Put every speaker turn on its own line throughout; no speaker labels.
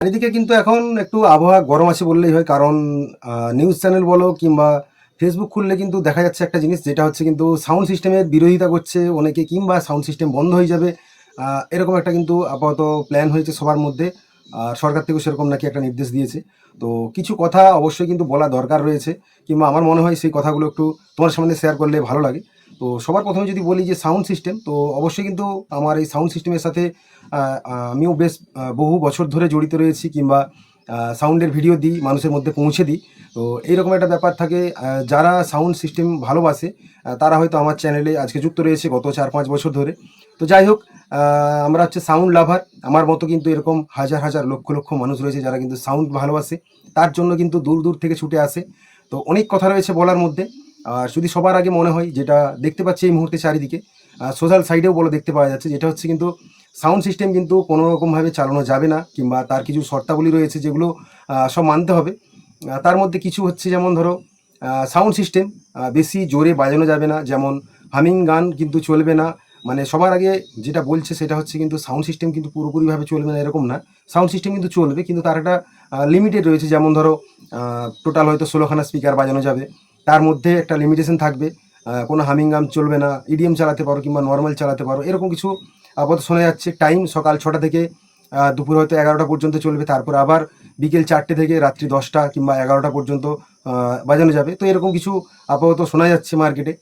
চারিদিকে কিন্তু এখন একটু আবহাওয়া গরম আছে বললেই হয়। কারণ নিউজ চ্যানেল বলো কিংবা ফেসবুক খুললে কিন্তু দেখা যাচ্ছে একটা জিনিস, যেটা হচ্ছে কিন্তু সাউন্ড সিস্টেমের বিরোধিতা করছে অনেকে, কিংবা সাউন্ড সিস্টেম বন্ধ হয়ে যাবে। এরকম একটা কিন্তু আপাতত প্ল্যান হয়েছে সবার মধ্যে। আর সরকার থেকেও সেরকম নাকি একটা নির্দেশ দিয়েছে। তো কিছু কথা অবশ্যই কিন্তু বলা দরকার রয়েছে, কিংবা আমার মনে হয় সেই কথাগুলো একটু তোমার সামনে শেয়ার করলে ভালো লাগে। তো সবার প্রথমে যদি বলি যে সাউন্ড সিস্টেম, তো অবশ্যই কিন্তু আমার এই সাউন্ড সিস্টেমের সাথে আমিও বেশ বহু বছর ধরে জড়িত রয়েছি, কিংবা সাউন্ডের ভিডিও দিই, মানুষের মধ্যে পৌঁছে দিই। তো এইরকম একটা ব্যাপার থাকে। যারা সাউন্ড সিস্টেম ভালোবাসে তারা হয়তো আমার চ্যানেলে আজকে যুক্ত রয়েছে গত 4-5 বছর ধরে। তো যাই হোক, আমরা হচ্ছে সাউন্ড লাভার। আমার মতো কিন্তু এরকম হাজার হাজার লক্ষ লক্ষ মানুষ রয়েছে যারা কিন্তু সাউন্ড ভালোবাসে। তার জন্য কিন্তু দূর দূর থেকে ছুটে আসে। তো অনেক কথা রয়েছে বলার মধ্যে। আর যদি সবার আগে মনে হয়, যেটা দেখতে পাচ্ছি এই মুহূর্তে চারিদিকে, সোশ্যাল সাইডেও বলো দেখতে পাওয়া যাচ্ছে, যেটা হচ্ছে কিন্তু সাউন্ড সিস্টেম কিন্তু কোনো রকমভাবে চালানো যাবে না, কিংবা তার কিছু শর্তাবলী রয়েছে যেগুলো সব মানতে হবে। তার মধ্যে কিছু হচ্ছে, যেমন ধরো সাউন্ড সিস্টেম বেশি জোরে বাজানো যাবে না, যেমন হামিং গান কিন্তু চলবে না। মানে সবার আগে যেটা বলছে সেটা হচ্ছে কিন্তু সাউন্ড সিস্টেম কিন্তু পুরোপুরিভাবে চলবে না এরকম না। সাউন্ড সিস্টেম কিন্তু চলবে, কিন্তু তার একটা লিমিটেড রয়েছে। যেমন ধরো টোটাল হয়তো 16খানা স্পিকার বাজানো যাবে, তার মধ্যে একটা লিমিটেশন থাকবে। কোনো হামিং গান চলবে না, ইডিএম চালাতে পারো কিংবা নর্মাল চালাতে পারো, এরকম কিছু আপাতত শোনা যাচ্ছে। টাইম সকাল 6টা থেকে দুপুর হয়তো 11টা পর্যন্ত চলবে, তারপর আবার বিকেল 4টে থেকে রাত্রি 10টা কিংবা 11টা পর্যন্ত বাজানো যাবে। তো এরকম কিছু আপাতত শোনা যাচ্ছে মার্কেটে।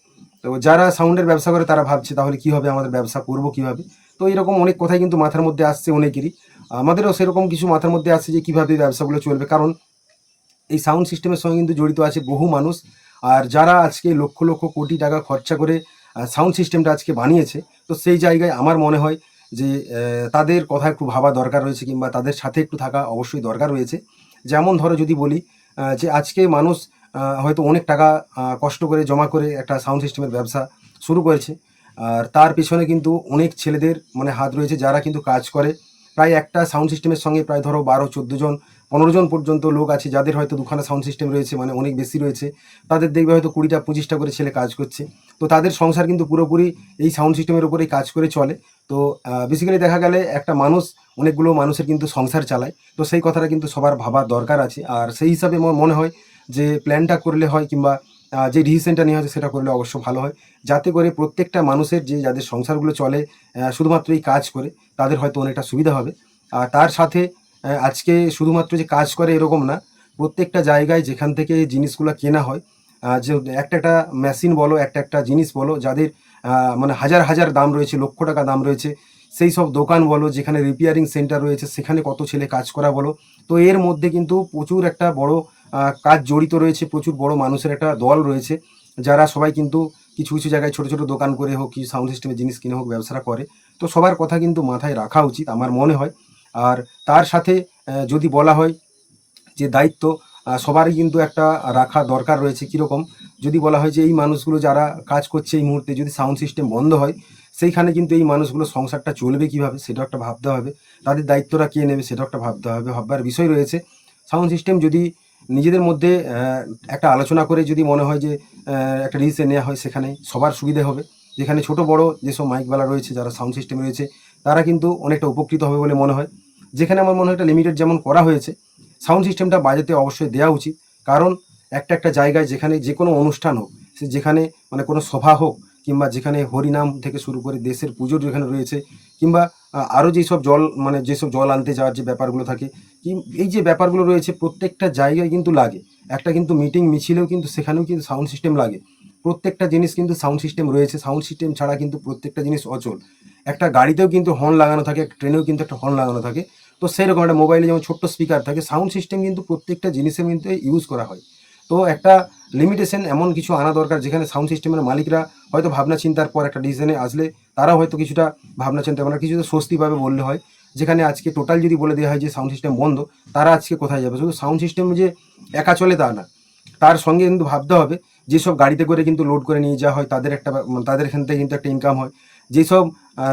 তো যারা সাউন্ডের ব্যবসা করে তারা ভাবছে তাহলে কী হবে, আমাদের ব্যবসা করবো কীভাবে। তো এরকম অনেক কথাই কিন্তু মাথার মধ্যে আসছে অনেকেরই। আমাদেরও সেরকম কিছু মাথার মধ্যে আসছে যে কীভাবে ব্যবসাগুলো চলবে, কারণ এই সাউন্ড সিস্টেমের সঙ্গে কিন্তু জড়িত আছে বহু মানুষ। আর যারা আজকে লক্ষ লক্ষ কোটি টাকা খরচা করে সাউন্ড সিস্টেমটা আজকে বানিয়েছে, তো সেই জায়গায় আমার মনে হয় যে তাদের কথা একটু ভাবা দরকার রয়েছে, কিংবা তাদের সাথে একটু থাকা অবশ্যই দরকার রয়েছে। যেমন ধরো যদি বলি যে আজকে মানুষ হয়তো অনেক টাকা কষ্ট করে জমা করে একটা সাউন্ড সিস্টেমের ব্যবসা শুরু করেছে। আর তার পেছনে কিন্তু অনেক ছেলেদের মানে হাত রয়েছে, যারা কিন্তু কাজ করে। প্রায় একটা সাউন্ড সিস্টেমের সঙ্গে প্রায় ধরো 12-14 জন 15 জন পর্যন্ত লোক আছে, যাদের হয়তো দুখানা সাউন্ড সিস্টেম রয়েছে, মানে অনেক বেশি রয়েছে। তাদের দেখবে হয়তো 20টা-25টা করে ছেলে কাজ করছে। তো তাদের সংসার কিন্তু পুরোপুরি এই সাউন্ড সিস্টেমের উপরেই কাজ করে চলে। তো বেসিক্যালি দেখা গেলে একটা মানুষ অনেকগুলো মানুষের কিন্তু সংসার চালায়। তো সেই কথাটা কিন্তু সবার ভাবার দরকার আছে। আর সেই হিসাবে মনে হয় যে প্ল্যানটা করলে হয়, কিংবা যে ডিসিশনটা নেওয়া হয়েছে সেটা করলে অবশ্য ভালো হয়। যাতে করে প্রত্যেকটা মানুষের যাদের সংসারগুলো চলে শুধুমাত্র এই কাজ করে, তাদের হয়তো অনেকটা সুবিধা হবে। আর তার সাথে আজকে শুধুমাত্র যে কাজ করে এরকম না, প্রত্যেকটা জায়গায় যেখান থেকে জিনিসগুলো কেনা হয়, যে একটা একটা মেশিন বলো, একটা একটা জিনিস বলো, যাদের মানে হাজার হাজার দাম রয়েছে, লক্ষ টাকা দাম রয়েছে, সেই সব দোকান বলো, যেখানে রিপেয়ারিং সেন্টার রয়েছে, সেখানে কত ছেলে কাজ করা বলো। তো এর মধ্যে কিন্তু প্রচুর একটা বড় কাজ জড়িত রয়েছে, প্রচুর বড় মানুষের একটা দল রয়েছে, যারা সবাই কিন্তু কিছু কিছু জায়গায় ছোট ছোট দোকান করে হোক, কি সাউন্ড সিস্টেমের জিনিস কিনে হোক, ব্যবসাটা করে। তো সবার কথা কিন্তু মাথায় রাখা উচিত আমার মনে হয়। আর তার সাথে যদি বলা হয় যে দায়িত্ব সবারই কিন্তু একটা রাখা দরকার রয়েছে। কীরকম, যদি বলা হয় যে এই মানুষগুলো যারা কাজ করছে এই মুহূর্তে যদি সাউন্ড সিস্টেম বন্ধ হয়, সেইখানে কিন্তু এই মানুষগুলো সংসারটা চলবে কীভাবে সেটাও একটা ভাবতে হবে। তাদের দায়িত্বটা কে নেবে সেটাও একটা ভাবতে হবে, ভাববার বিষয় রয়েছে। সাউন্ড সিস্টেম যদি নিজেদের মধ্যে একটা আলোচনা করে যদি মনে হয় যে একটা ডিসিশন নেওয়া হয়, সেখানে সবার সুবিধে হবে। যেখানে ছোট বড় যেসব মাইকওয়ালা রয়েছে, যারা সাউন্ড সিস্টেম রয়েছে, তারা কিন্তু অনেকটা উপকৃত হবে বলে মনে হয়। যেখানে আমার মনে হয় একটা লিমিটেড যেমন করা হয়েছে, সাউন্ড সিস্টেমটা বাজাতে অবশ্যই দেওয়া উচিত। কারণ একটা একটা জায়গায় যেখানে যে কোনো অনুষ্ঠান হোক, সে যেখানে মানে কোনো সভা হোক, কিংবা যেখানে হরিনাম থেকে শুরু করে দেশের পুজো যেখানে রয়েছে, কিংবা আরও যেসব জল মানে যেসব জল আনতে যাওয়ার যে ব্যাপারগুলো থাকে, এই যে ব্যাপারগুলো রয়েছে, প্রত্যেকটা জায়গায় কিন্তু লাগে। একটা কিন্তু মিটিং মিছিলেও কিন্তু সেখানেও কিন্তু সাউন্ড সিস্টেম লাগে। প্রত্যেকটা জিনিস কিন্তু সাউন্ড সিস্টেম রয়েছে, সাউন্ড সিস্টেম ছাড়া কিন্তু প্রত্যেকটা জিনিস অচল। একটা গাড়িতেও কিন্তু হর্ন লাগানো থাকে, একটা ট্রেনেও কিন্তু একটা হর্ন লাগানো থাকে। তো সেরকম একটা মোবাইলে যেমন ছোট্ট স্পিকার থাকে, সাউন্ড সিস্টেম কিন্তু প্রত্যেকটা জিনিসের মধ্যে ইউজ করা হয়। তো একটা লিমিটেশন এমন কিছু আনা দরকার, যেখানে সাউন্ড সিস্টেমের মালিকরা হয়তো ভাবনা চিন্তার পর একটা ডিসিশনে আসলে তারাও হয়তো কিছুটা ভাবনা চিন্তা মানে কিছুটা স্বস্তি পাবে বললে হয়। যেখানে আজকে টোটাল যদি বলে দেওয়া হয় যে সাউন্ড সিস্টেম বন্ধ, তারা আজকে কোথায় যাবে? শুধু সাউন্ড সিস্টেম যে একা চলে তা না, তার সঙ্গে কিন্তু ভাবতে হবে যেসব গাড়িতে করে কিন্তু লোড করে নিয়ে যাওয়া হয়, তাদের একটা তাদের এখান থেকে কিন্তু একটা ইনকাম হয়। যেসব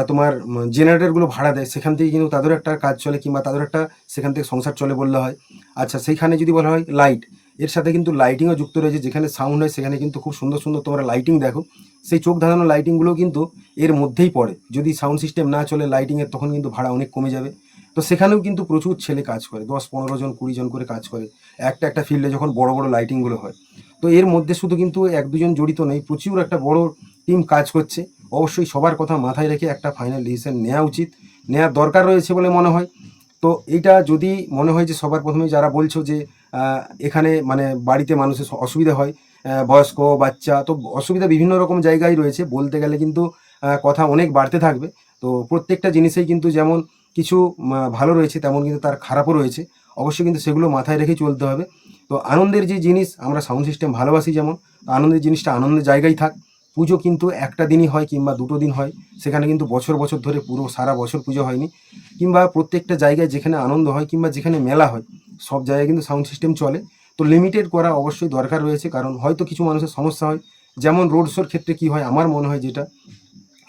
তোমার জেনারেটরগুলো ভাড়া দেয়, সেখান থেকে কিন্তু তাদেরও একটা কাজ চলে, কিংবা তাদের একটা সেখান থেকে সংসার চলে বললে হয়। আচ্ছা, সেইখানে যদি বলা হয় লাইট, এর সাথে কিন্তু লাইটিংও যুক্ত রয়েছে। যেখানে সাউন্ড হয় সেখানে কিন্তু খুব সুন্দর সুন্দর তোমরা লাইটিং দেখো, সেই চোখ ধাঁধানো লাইটিংগুলোও কিন্তু এর মধ্যেই পড়ে। যদি সাউন্ড সিস্টেম না চলে লাইটিংয়ের, তখন কিন্তু ভাড়া অনেক কমে যাবে। তো তো সেখানেও কিন্তু প্রচুর ছেলে কাজ করে, 10-15 জন 20 জন করে কাজ করে একটা একটা ফিল্ডে যখন বড় বড় লাইটিংগুলো হয়। তো এর মধ্যে শুধু কিন্তু 1-2 জন জড়িত নেই, প্রচুর একটা বড় টিম কাজ করছে। অবশ্যই সবার কথা মাথায় রেখে একটা ফাইনাল ডিসিশন নেওয়া উচিত, নেওয়ার দরকার রয়েছে বলে মনে হয়। তো এইটা যদি মনে হয় যে সবার প্রথমে যারা বলছো যে এখানে মানে বাড়িতে মানুষের অসুবিধা হয়, বয়স্ক বাচ্চা, তো অসুবিধা বিভিন্ন রকম জায়গায় রয়েছে, বলতে গেলে কিন্তু কথা অনেক বাড়তে থাকবে। তো প্রত্যেকটা জিনিসেই কিন্তু যেমন কিছু ভালো রয়েছে তেমন কিন্তু তার খারাপও রয়েছে, অবশ্যই কিন্তু সেগুলো মাথায় রেখে চলতে হবে। তো আনন্দের যে জিনিস, আমরা সাউন্ড সিস্টেম ভালোবাসি যেমন, আনন্দের জিনিসটা আনন্দের জায়গায় থাক। পুজো কিন্তু একটা দিনই হয় কিংবা 2টো দিন হয়, সেখানে কিন্তু বছর বছর ধরে পুরো সারা বছর পুজো হয়নি। কিংবা প্রত্যেকটা জায়গায় যেখানে আনন্দ হয় কিংবা যেখানে মেলা হয়, সব জায়গায় কিন্তু সাউন্ড সিস্টেম চলে। তো লিমিটেড করা অবশ্যই দরকার রয়েছে, কারণ হয়তো কিছু মানুষের সমস্যা হয়। যেমন রোড শোর ক্ষেত্রে কি হয় আমার মনে হয়, যেটা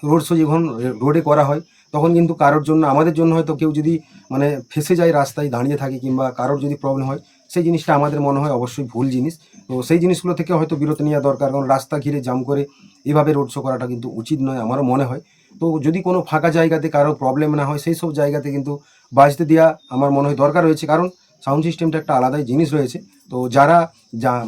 রোড শো যখন রোডে করা হয় তখন কিন্তু কারোর জন্য, আমাদের জন্য হয়তো কেউ যদি মানে ফেঁসে যায় রাস্তায় দাঁড়িয়ে থাকে কিংবা কারোর যদি প্রবলেম হয়, সেই জিনিসটা আমাদের মনে হয় অবশ্যই ভুল জিনিস। তো সেই জিনিসগুলো থেকে হয়তো বিরত নেওয়া দরকার, কারণ রাস্তা ঘিরে জাম করে এভাবে রোড শো করাটা কিন্তু উচিত নয় আমারও মনে হয়। তো যদি কোনো ফাঁকা জায়গাতে কারো প্রবলেম না হয় সেই সব জায়গাতে কিন্তু বাজতে দেওয়া আমার মনে হয় দরকার রয়েছে, কারণ সাউন্ড সিস্টেমটা একটা আলাদাই জিনিস রয়েছে। তো যারা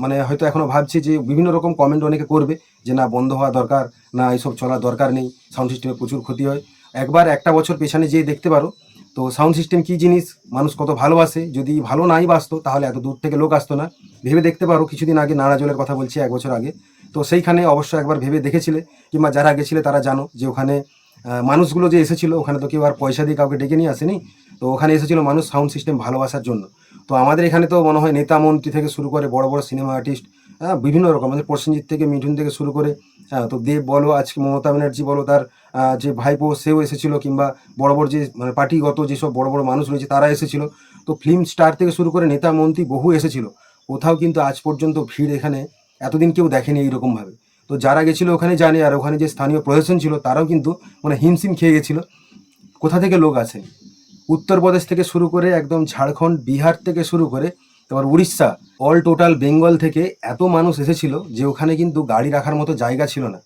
মানে হয়তো এখনও ভাবছে যে বিভিন্ন রকম কমেন্ট অনেকে করবে যে না বন্ধ হওয়া দরকার, না এইসব চলার দরকার নেই, সাউন্ড সিস্টেমে প্রচুর ক্ষতি হয়। একবার একটা বছর পেছনে যেয়ে দেখতে পারো তো সাউন্ড সিস্টেম কী জিনিস, মানুষ কত ভালোবাসে। যদি ভালো নাই বাসতো তাহলে এত দূর থেকে লোক আসতো না। ভেবে দেখতে পারো কিছুদিন আগে নাড়াজলের কথা বলছি, 1 বছর আগে। তো সেইখানে অবশ্যই একবার ভেবে দেখেছিলে কিংবা যারা গেছিলে তারা জানো যে ওখানে মানুষগুলো যে এসেছিলো, ওখানে তো কেউ আর পয়সা দিয়ে কাউকে ডেকে নিয়ে আসেনি। তো ওখানে এসেছিলো মানুষ সাউন্ড সিস্টেম ভালোবাসার জন্য। তো আমাদের এখানে তো মনে হয় নেতা মন্ত্রী থেকে শুরু করে বড় বড় সিনেমা আর্টিস্ট, বিভিন্ন রকম, আমাদের প্রসেনজিৎ থেকে মিঠুন থেকে শুরু করে, হ্যাঁ, তো দেব বলো, আজকে মমতা ব্যানার্জি বলো, তার যে ভাইপো সেও এসেছিলো, কিংবা বড় বড় যে মানে পার্টিগত যেসব বড় বড় মানুষ রয়েছে তারা এসেছিলো। তো ফিল্ম স্টার থেকে শুরু করে নেতা মন্ত্রী বহু এসেছিলো। কোথাও কিন্তু আজ পর্যন্ত ভিড় এখানে এতদিন কেউ দেখেনি এইরকমভাবে। তো যারা গেছিলো ওখানে জানে, আর ওখানে যে স্থানীয় প্রশাসন ছিল তারাও কিন্তু মানে হিমশিম খেয়ে গেছিলো কোথা থেকে লোক আসে। উত্তরপ্রদেশ থেকে শুরু করে একদম ঝাড়খণ্ড, বিহার থেকে শুরু করে তোমার উড়িষ্যা, অল টোটাল বেঙ্গল থেকে এত মানুষ এসেছিল যে ওখানে কিন্তু গাড়ি রাখার মতো জায়গা ছিল না।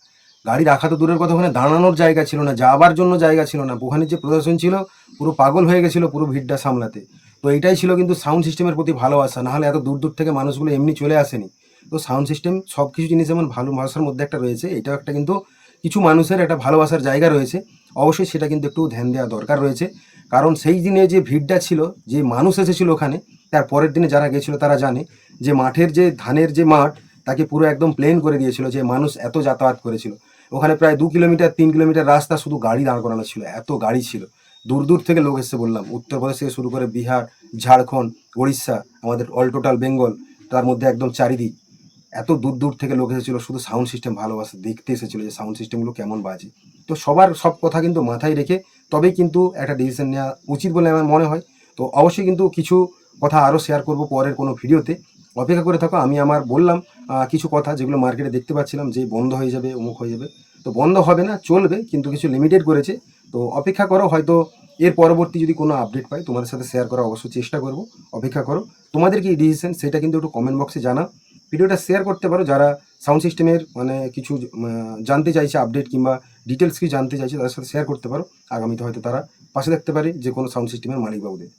গাড়ি রাখা তো দূরের কথা, ওখানে দাঁড়ানোর জায়গা ছিল না, যাবার জন্য জায়গা ছিল না। ওখানে যে প্রশাসন ছিল পুরো পাগল হয়ে গেছিলো পুরো ভিড়টা সামলাতে। তো এটাই ছিল কিন্তু সাউন্ড সিস্টেমের প্রতি ভালোবাসা, নাহলে এত দূর দূর থেকে মানুষগুলো এমনি চলে আসেনি। তো সাউন্ড সিস্টেম সব কিছু জিনিস যেমন ভালোবাসার মধ্যে একটা রয়েছে, এটাও একটা কিন্তু কিছু মানুষের একটা ভালোবাসার জায়গা রয়েছে। অবশ্যই সেটা কিন্তু একটু ধ্যান দেওয়া দরকার রয়েছে, কারণ সেই দিনে যে ভিড়টা ছিল, যে মানুষ এসেছিল ওখানে, তার পরের দিনে যারা গেছিলো তারা জানে যে মাঠের যে ধানের যে মাঠ, তাকে পুরো একদম প্লেন করে দিয়েছিল, যে মানুষ এত যাতায়াত করেছিল। ওখানে প্রায় 2 কিলোমিটার 3 কিলোমিটার রাস্তা শুধু গাড়ি দাঁড় করানো ছিল, এত গাড়ি ছিল। দূর দূর থেকে লোক এসেছে বললাম, উত্তরপ্রদেশ থেকে শুরু করে বিহার, ঝাড়খণ্ড, উড়িষ্যা, আমাদের অল টোটাল বেঙ্গল, তার মধ্যে একদম চারিদিক এত দূর দূর থেকে লোক এসেছিলো শুধু সাউন্ড সিস্টেম ভালোবাসা দেখতে এসেছিলো যে সাউন্ড সিস্টেমগুলো কেমন বাজে। তো সবার সব কথা কিন্তু মাথায় রেখে তবেই কিন্তু একটা ডিসিশন নেওয়া উচিত বলে আমার মনে হয়। তো অবশ্যই কিন্তু কিছু কথা আরও শেয়ার করব পরের কোনো ভিডিওতে, অপেক্ষা করে থাকো। আমি আমার বললাম কিছু কথা যেগুলো মার্কেটে দেখতে পাচ্ছিলাম যে বন্ধ হয়ে যাবে, অমুক হয়ে যাবে। তো বন্ধ হবে না, চলবে, কিন্তু কিছু লিমিটেড করেছে। তো অপেক্ষা করো, হয়তো এর পরবর্তী যদি কোনো আপডেট পাই তোমাদের সাথে শেয়ার করার অবশ্যই চেষ্টা করব। অপেক্ষা করো, তোমাদের কি ডিসিশন সেটা কিন্তু একটু কমেন্ট বক্সে জানাও। ভিডিওটা শেয়ার করতে পারো যারা সাউন্ড সিস্টেমের মানে কিছু জানতে চাইছে আপডেট কিংবা ডিটেলস কি জানতে চাইছে, তাদের সাথে শেয়ার করতে পারো। আগামীতে হয়তো তারা পাশে দেখতে পারে যে কোনো সাউন্ড সিস্টেমের মালিকবাবুদের।